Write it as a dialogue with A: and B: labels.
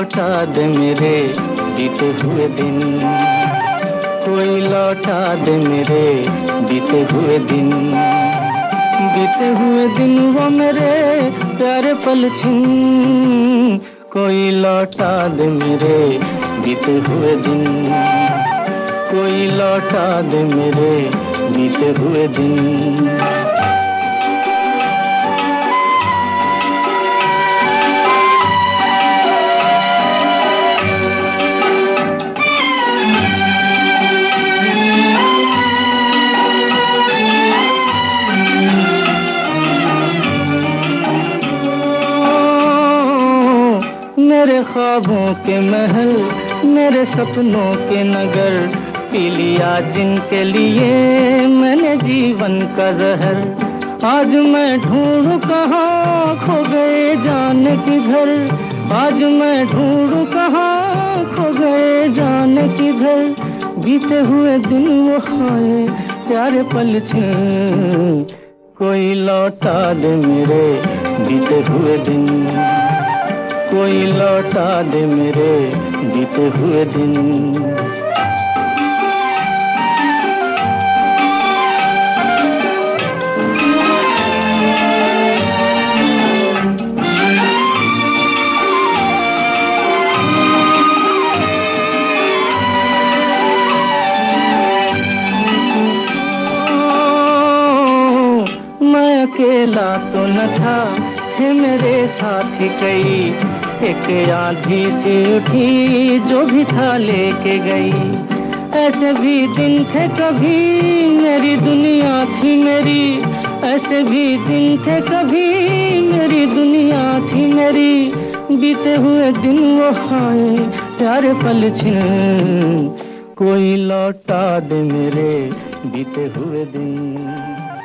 A: लौटा दे मेरे बीते हुए दिन, कोई लौटा दे मेरे बीते हुए दिन। बीते हुए दिन वो मेरे प्यारे पल छिन, कोई लौटा दे मेरे बीते हुए दिन, कोई लौटा दे मेरे बीते हुए दिन। मेरे ख्वाबों के महल, मेरे सपनों के नगर, पी लिया जिनके लिए मैंने जीवन का जहर। आज मैं ढूंढूं कहाँ खो गए जाने किधर, आज मैं ढूंढूं कहाँ खो गए जाने किधर। बीते हुए दिन वो खाए प्यारे पल छिन, कोई लौटा दे मेरे बीते हुए दिन, कोई लौटा दे मेरे बीते हुए दिन। मैं अकेला तो न था, थे मेरे साथी कई। एक आंधी सी उठी जो भी था लेके गई। ऐसे भी दिन थे कभी मेरी दुनिया थी मेरी, ऐसे भी दिन थे कभी मेरी दुनिया थी मेरी। बीते हुए दिन वो खाए प्यारे पल छिन, कोई लौटा दे मेरे बीते हुए दिन।